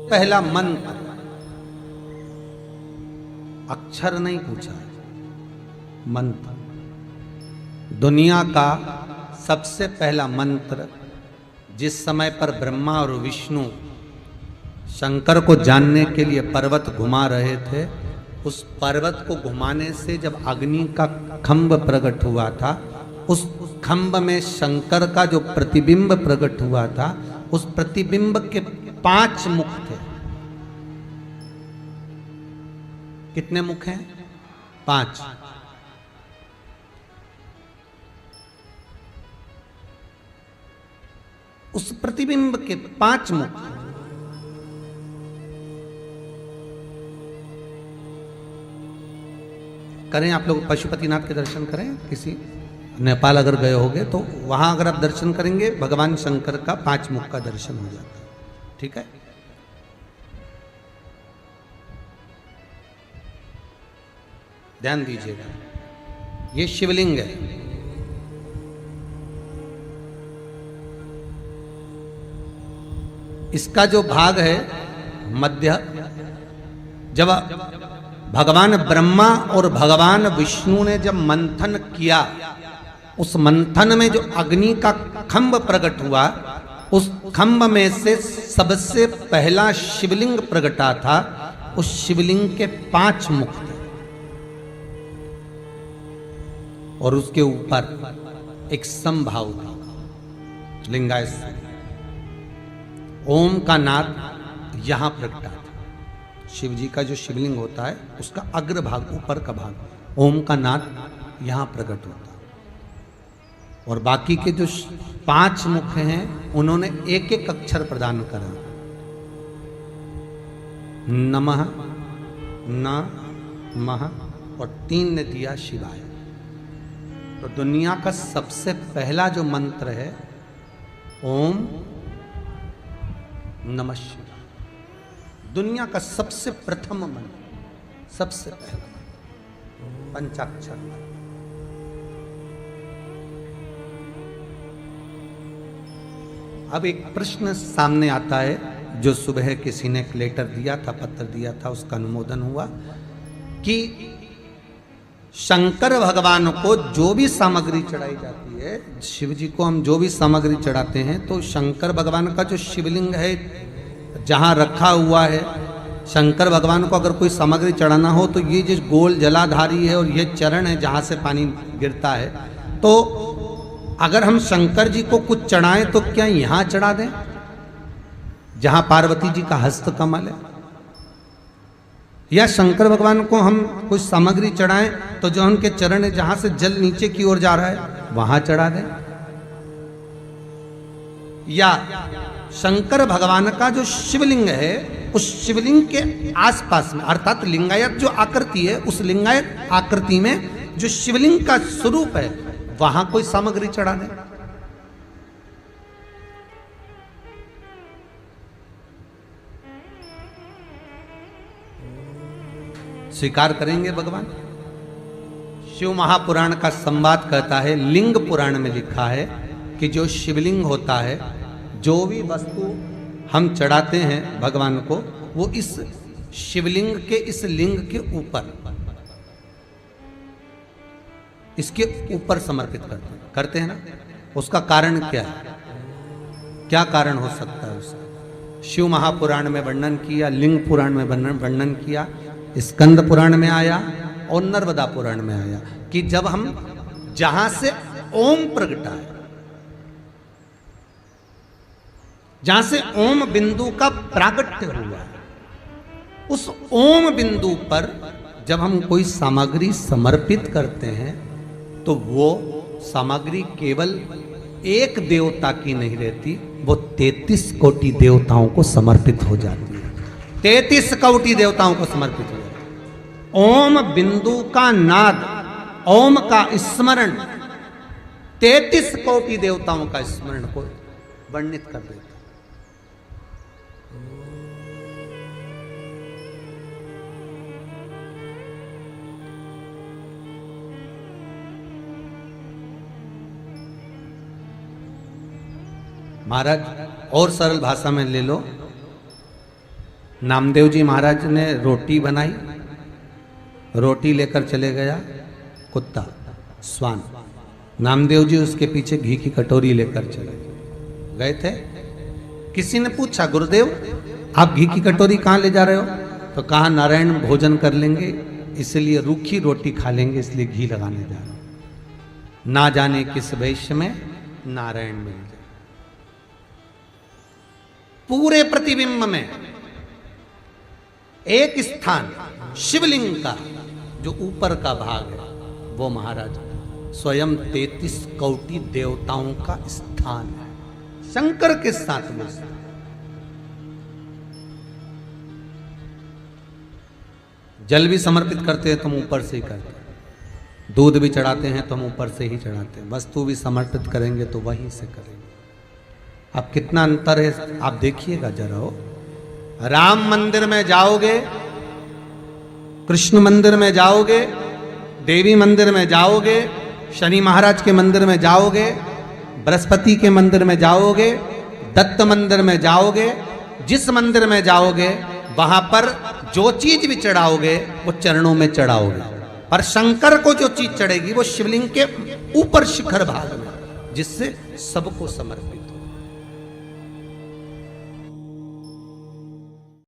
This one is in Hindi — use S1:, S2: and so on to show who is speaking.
S1: पहला मंत्र, अक्षर नहीं पूछा, मंत्र। दुनिया का सबसे पहला मंत्र जिस समय पर ब्रह्मा और विष्णु शंकर को जानने के लिए पर्वत घुमा रहे थे, उस पर्वत को घुमाने से जब अग्नि का खंभ प्रकट हुआ था, उस खंभ में शंकर का जो प्रतिबिंब प्रकट हुआ था, उस प्रतिबिंब के 5 मुख थे। कितने मुख हैं? 5। उस प्रतिबिंब के 5 मुख। करें आप लोग पशुपतिनाथ के दर्शन करें, किसी नेपाल अगर गए होगे तो वहां अगर आप दर्शन करेंगे, भगवान शंकर का 5 मुख का दर्शन हो जाता है। ठीक है। ध्यान दीजिएगा, ये शिवलिंग है। इसका जो भाग है मध्य, जब भगवान ब्रह्मा और भगवान विष्णु ने जब मंथन किया, उस मंथन में जो अग्नि का खंभ प्रकट हुआ, उस खंभ में से सबसे पहला शिवलिंग प्रकटा था। उस शिवलिंग के 5 मुख थे और उसके ऊपर एक समभाव था, लिंगायत। ओम का नाद यहां प्रकटा था। शिव जी का जो शिवलिंग होता है, उसका अग्र भाग, ऊपर का भाग, ओम का नाद यहां प्रकट होता है। और बाकी के जो 5 मुख हैं, उन्होंने एक एक अक्षर प्रदान करा। नमः, न मह, और 3 ने दिया शिवाय। तो दुनिया का सबसे पहला जो मंत्र है, ओम नमः शिवाय। दुनिया का सबसे प्रथम मंत्र, सबसे पहला मंत्र, पंचाक्षर। अब एक प्रश्न सामने आता है, जो सुबह किसी ने एक लेटर दिया था, पत्र दिया था, उसका अनुमोदन हुआ कि शंकर भगवान को जो भी सामग्री चढ़ाई जाती है, शिव जी को हम जो भी सामग्री चढ़ाते हैं, तो शंकर भगवान का जो शिवलिंग है जहाँ रखा हुआ है, शंकर भगवान को अगर कोई सामग्री चढ़ाना हो तो ये जो गोल जलाधारी है और ये चरण है जहाँ से पानी गिरता है, तो अगर हम शंकर जी को कुछ चढ़ाएं तो क्या यहाँ चढ़ा दें जहाँ पार्वती जी का हस्त कमल है? या शंकर भगवान को हम कुछ सामग्री चढ़ाएं तो जो उनके चरण है जहाँ से जल नीचे की ओर जा रहा है, वहां चढ़ा दें? या शंकर भगवान का जो शिवलिंग है, उस शिवलिंग के आसपास में, अर्थात लिंगायत जो आकृति है, उस लिंगायत आकृति में जो शिवलिंग का स्वरूप है, वहां कोई सामग्री चढ़ा दें? स्वीकार करेंगे भगवान? शिव महापुराण का संवाद कहता है, लिंग पुराण में लिखा है कि जो शिवलिंग होता है, जो भी वस्तु हम चढ़ाते हैं भगवान को, वो इस शिवलिंग के, इस लिंग के ऊपर, इसके ऊपर समर्पित करते हैं ना। उसका कारण क्या है? क्या कारण हो सकता है उसका? शिव महापुराण में वर्णन किया, लिंग पुराण में वर्णन किया, स्कंद पुराण में आया और नर्मदा पुराण में आया कि जब हम जहां से ओम प्रगटा है, जहां से ओम बिंदु का प्रागट्य हुआ, उस ओम बिंदु पर जब हम कोई सामग्री समर्पित करते हैं, तो वो सामग्री केवल एक देवता की नहीं रहती, वो 33 कोटि देवताओं को समर्पित हो जाती है। 33 कोटि देवताओं को समर्पित हो जाती है। ओम बिंदु का नाद, ओम का स्मरण 33 कोटि देवताओं का स्मरण को वर्णित कर देता है। महाराज और सरल भाषा में ले लो, नामदेव जी महाराज ने रोटी बनाई, रोटी लेकर चले गया कुत्ता स्वान, नामदेव जी उसके पीछे घी की कटोरी लेकर चले गए थे। किसी ने पूछा गुरुदेव आप घी की कटोरी कहाँ ले जा रहे हो? तो कहा नारायण भोजन कर लेंगे इसलिए रूखी रोटी खा लेंगे इसलिए घी लगाने जा रहा हूं, ना जाने किस वेश में नारायण मिल जाए। पूरे प्रतिबिंब में एक स्थान शिवलिंग का जो ऊपर का भाग है वो महाराज स्वयं 33 कोटि देवताओं का स्थान है, शंकर के साथ में। जल भी समर्पित करते हैं तुम ऊपर से ही करते हैं, दूध भी चढ़ाते हैं तो हम ऊपर से ही चढ़ाते हैं, वस्तु भी समर्पित करेंगे तो वहीं से करेंगे। अब कितना अंतर है आप देखिएगा जरा। हो राम मंदिर में जाओगे, कृष्ण मंदिर में जाओगे, देवी मंदिर में जाओगे, शनि महाराज के मंदिर में जाओगे, बृहस्पति के मंदिर में जाओगे, दत्त मंदिर में जाओगे, जिस मंदिर में जाओगे वहां पर जो चीज भी चढ़ाओगे वो चरणों में चढ़ाओगे, पर शंकर को जो चीज चढ़ेगी वो शिवलिंग के ऊपर शिखर भाग में, जिससे सबको समर्पित।